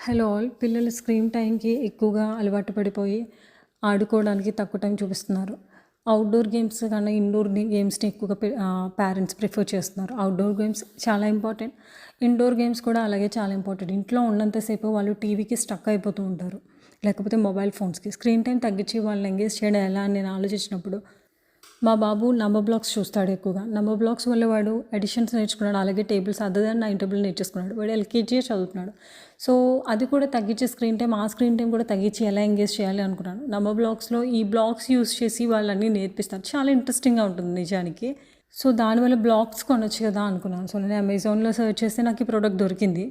Hello all. పిల్లలు screen టైంకి ఎక్కువగా అలవాటు పడిపోయి ఆడుకోవడానికి తక్కువ టైం చూపిస్తున్నారు. అవుట్డోర్ గేమ్స్ కన్నా ఇండోర్ గేమ్స్ని ఎక్కువగా పేరెంట్స్ ప్రిఫర్ చేస్తున్నారు. అవుట్డోర్ గేమ్స్ చాలా ఇంపార్టెంట్, ఇండోర్ గేమ్స్ కూడా అలాగే చాలా ఇంపార్టెంట్. ఇంట్లో ఉన్నంతసేపు వాళ్ళు టీవీకి స్టక్ అయిపోతూ ఉంటారు, లేకపోతే మొబైల్ ఫోన్స్కి. స్క్రీన్ టైం తగ్గించి వాళ్ళని ఎంగేజ్ చేయడం ఎలా అని నేను ఆలోచించినప్పుడు మా బాబు నంబర్ బ్లాక్స్ చూస్తాడు ఎక్కువగా. నంబర్ బ్లాక్స్ వల్ల వాడు అడిషన్స్ నేర్చుకున్నాడు, అలాగే టేబుల్స్ అదర్ దాన్ 9 టేబుల్ నేర్చేసుకున్నాడు. వాడు ఎల్కేజీ చదువుతున్నాడు. సో అది కూడా తగ్గించే స్క్రీన్ టైం కూడా తగ్గించి ఎలా ఎంగేజ్ చేయాలి అనుకున్నాను. నంబర్ బ్లాక్స్లో ఈ బ్లాక్స్ యూస్ చేసి వాళ్ళన్నీ నేర్పిస్తారు. చాలా ఇంట్రెస్టింగ్గా ఉంటుంది నిజానికి. సో దానివల్ల బ్లాక్స్ కొనొచ్చు కదా అనుకున్నాను. సో నేను అమెజాన్లో సెర్చ్ చేస్తే నాకు ఈ ప్రోడక్ట్ దొరికింది.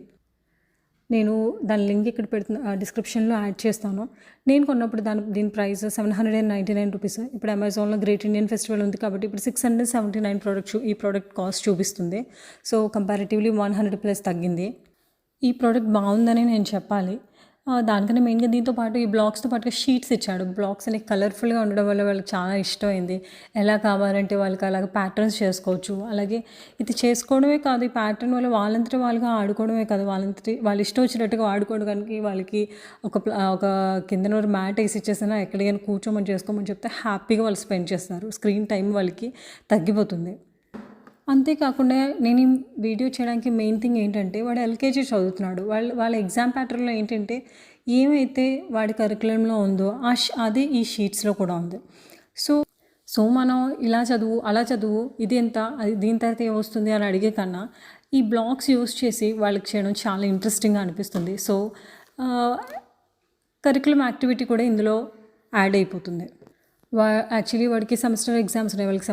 నేను దాని లింక్ ఇక్కడ పెడుతున్న డిస్క్రిప్షన్లో యాడ్ చేస్తాను. నేను కొన్నప్పుడు దీని ప్రైస్ 799 రూపీస్. ఇప్పుడు అమెజాన్లో గ్రేట్ ఇండియన్ ఫెస్టివల్ ఉంది కాబట్టి ఇప్పుడు 679 ఈ ప్రోడక్ట్ కాస్ట్ చూపిస్తుంది. సో కంపారిటివ్లీ 100+ తగ్గింది. ఈ ప్రోడక్ట్ బాగుందని నేను చెప్పాలి. దానికన్నా మెయిన్గా దీంతో పాటు ఈ బ్లాక్స్తో పాటుగా షీట్స్ ఇచ్చాడు. బ్లాక్స్ అనేవి కలర్ఫుల్గా ఉండడం వల్ల వాళ్ళకి చాలా ఇష్టమైంది. ఎలా కావాలంటే వాళ్ళకి అలాగే ప్యాటర్న్స్ చేసుకోవచ్చు. అలాగే ఇది చేసుకోవడమే కాదు, ఈ ప్యాటర్న్ వల్ల వాళ్ళంతటి వాళ్ళుగా ఆడుకోవడమే కాదు, వాళ్ళు ఇష్టం వచ్చినట్టుగా ఆడుకోవడానికి వాళ్ళకి ఒక కిందన మ్యాట్ వేసి ఇచ్చేసినా ఎక్కడికైనా కూర్చోమని చేసుకోమని చెప్తే హ్యాపీగా వాళ్ళు స్పెండ్ చేస్తారు. స్క్రీన్ టైం వాళ్ళకి తగ్గిపోతుంది. అంతేకాకుండా నేను ఈ వీడియో చేయడానికి మెయిన్ థింగ్ ఏంటంటే, వాడు ఎల్కేజీ చదువుతున్నాడు. వాళ్ళ ఎగ్జామ్ ప్యాటర్న్లో ఏంటంటే ఏమైతే వాడి కరికులంలో ఉందో అదే ఈ షీట్స్లో కూడా ఉంది. సో మనం ఇలా చదువు, అలా చదువు, ఇది ఎంత, అది దీని తర్వాత ఏమొస్తుంది అని అడిగే కన్నా ఈ బ్లాక్స్ యూస్ చేసి వాళ్ళకి చేయడం చాలా ఇంట్రెస్టింగ్గా అనిపిస్తుంది. సో కరికులం యాక్టివిటీ కూడా ఇందులో యాడ్ అయిపోతుంది. యాక్చువల్లీ వాడికి సెమిస్టర్ ఎగ్జామ్స్ ఉన్నాయి. వాళ్ళకి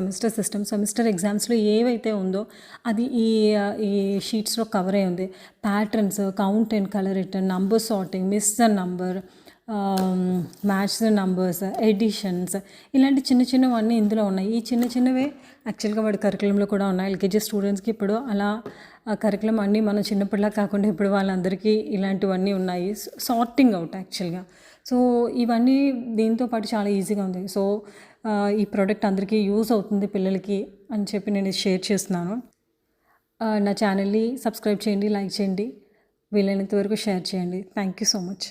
సెమిస్టర్ ఎగ్జామ్స్లో ఏవైతే ఉందో అది ఈ షీట్స్లో కవర్ అయి ఉంది. Patterns, count and colour it, number sorting, miss the number, match the numbers, additions, ఇలాంటి చిన్నవన్నీ ఇందులో ఉన్నాయి. ఈ చిన్నవే యాక్చువల్గా వాడి కరికులంలో కూడా ఉన్నాయి. ఎల్కేజీ స్టూడెంట్స్కి ఇప్పుడు అలా కరికులం అన్నీ మనం చిన్నప్పటిలా కాకుండా ఇప్పుడు వాళ్ళందరికీ ఇలాంటివన్నీ ఉన్నాయి. సార్టింగ్ అవుట్ యాక్చువల్గా. సో ఇవన్నీ దీంతో పాటు చాలా ఈజీగా ఉంది. సో ఈ ప్రోడక్ట్ అందరికీ యూజ్ అవుతుంది పిల్లలకి అని చెప్పి నేను షేర్ చేస్తున్నాను. నా ఛానల్ని సబ్స్క్రైబ్ చేయండి, లైక్ చేయండి, వీలైనంత వరకు షేర్ చేయండి. Thank you so much.